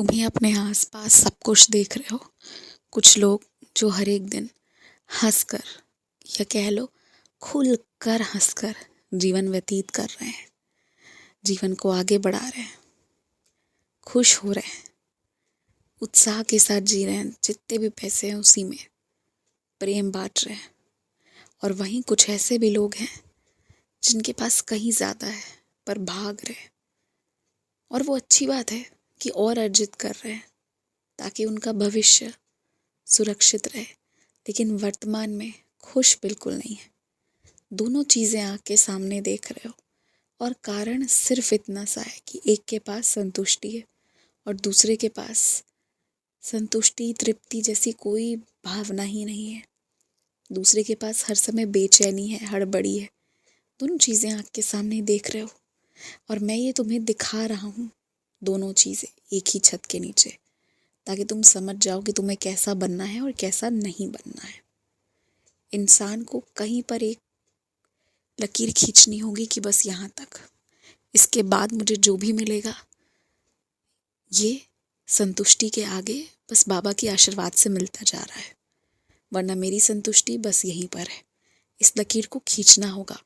तुम्हें अपने आसपास सब कुछ देख रहे हो। कुछ लोग जो हर एक दिन हंसकर या कह लो खुल कर हंसकर जीवन व्यतीत कर रहे हैं, जीवन को आगे बढ़ा रहे हैं, खुश हो रहे हैं, उत्साह के साथ जी रहे हैं, जितने भी पैसे हैं उसी में प्रेम बांट रहे हैं। और वहीं कुछ ऐसे भी लोग हैं जिनके पास कहीं ज़्यादा है पर भाग रहे हैं। और वो अच्छी बात है कि और अर्जित कर रहे हैं ताकि उनका भविष्य सुरक्षित रहे, लेकिन वर्तमान में खुश बिल्कुल नहीं है। दोनों चीज़ें आँख के सामने देख रहे हो और कारण सिर्फ इतना सा है कि एक के पास संतुष्टि है और दूसरे के पास संतुष्टि तृप्ति जैसी कोई भावना ही नहीं है। दूसरे के पास हर समय बेचैनी है, हड़बड़ी है। दोनों चीज़ें आँख के सामने देख रहे हो और मैं ये तुम्हें दिखा रहा हूँ, दोनों चीज़ें एक ही छत के नीचे, ताकि तुम समझ जाओ कि तुम्हें कैसा बनना है और कैसा नहीं बनना है। इंसान को कहीं पर एक लकीर खींचनी होगी कि बस यहाँ तक, इसके बाद मुझे जो भी मिलेगा ये संतुष्टि के आगे बस बाबा के आशीर्वाद से मिलता जा रहा है, वरना मेरी संतुष्टि बस यहीं पर है। इस लकीर को खींचना होगा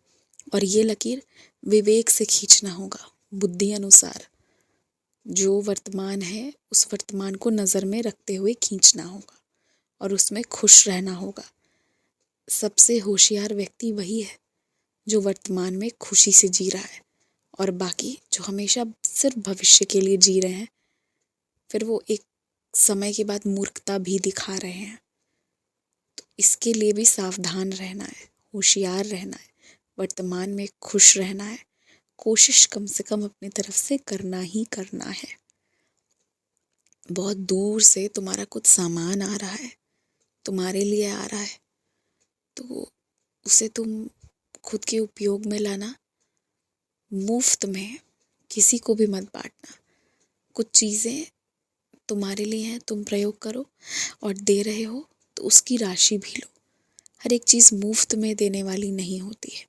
और ये लकीर विवेक से खींचना होगा, बुद्धि अनुसार। जो वर्तमान है उस वर्तमान को नज़र में रखते हुए खींचना होगा और उसमें खुश रहना होगा। सबसे होशियार व्यक्ति वही है जो वर्तमान में खुशी से जी रहा है, और बाकी जो हमेशा सिर्फ भविष्य के लिए जी रहे हैं, फिर वो एक समय के बाद मूर्खता भी दिखा रहे हैं। तो इसके लिए भी सावधान रहना है, होशियार रहना है, वर्तमान में खुश रहना है। कोशिश कम से कम अपनी तरफ से करना ही करना है। बहुत दूर से तुम्हारा कुछ सामान आ रहा है, तुम्हारे लिए आ रहा है, तो उसे तुम खुद के उपयोग में लाना, मुफ्त में किसी को भी मत बांटना। कुछ चीज़ें तुम्हारे लिए हैं, तुम प्रयोग करो, और दे रहे हो तो उसकी राशि भी लो। हर एक चीज़ मुफ्त में देने वाली नहीं होती है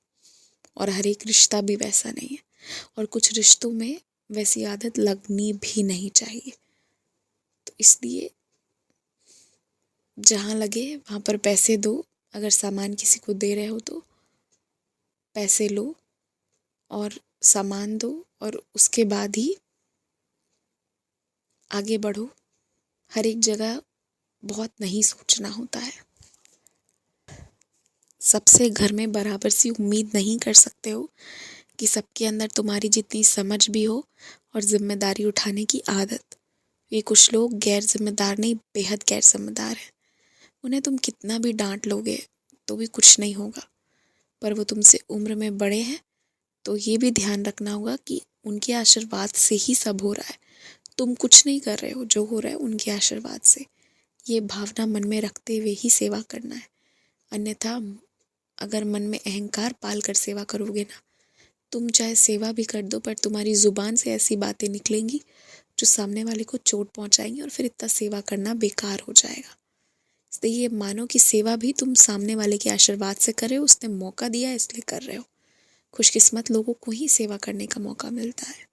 और हर एक रिश्ता भी वैसा नहीं है, और कुछ रिश्तों में वैसी आदत लगनी भी नहीं चाहिए। तो इसलिए जहाँ लगे वहाँ पर पैसे दो। अगर सामान किसी को दे रहे हो तो पैसे लो और सामान दो, और उसके बाद ही आगे बढ़ो। हर एक जगह बहुत नहीं सोचना होता है। सबसे घर में बराबर सी उम्मीद नहीं कर सकते हो कि सबके अंदर तुम्हारी जितनी समझ भी हो और जिम्मेदारी उठाने की आदत। ये कुछ लोग गैर जिम्मेदार नहीं, बेहद गैर जिम्मेदार हैं। उन्हें तुम कितना भी डांट लोगे तो भी कुछ नहीं होगा, पर वो तुमसे उम्र में बड़े हैं, तो ये भी ध्यान रखना होगा कि उनके आशीर्वाद से ही सब हो रहा है। तुम कुछ नहीं कर रहे हो, जो हो रहा है उनके आशीर्वाद से। ये भावना मन में रखते हुए ही सेवा करना है। अन्यथा अगर मन में अहंकार पाल कर सेवा करोगे ना, तुम चाहे सेवा भी कर दो, पर तुम्हारी जुबान से ऐसी बातें निकलेंगी जो सामने वाले को चोट पहुंचाएंगी, और फिर इतना सेवा करना बेकार हो जाएगा। इसलिए ये मानो कि सेवा भी तुम सामने वाले के आशीर्वाद से कर रहे हो, उसने मौका दिया इसलिए कर रहे हो। खुशकिस्मत लोगों को ही सेवा करने का मौका मिलता है।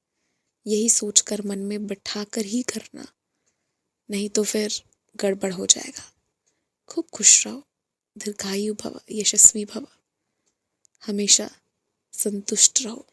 यही सोचकर मन में बैठा कर ही करना, नहीं तो फिर गड़बड़ हो जाएगा। खूब खुश रहो, दीर्घायु भव, यशस्वी भव, हमेशा संतुष्ट रहो।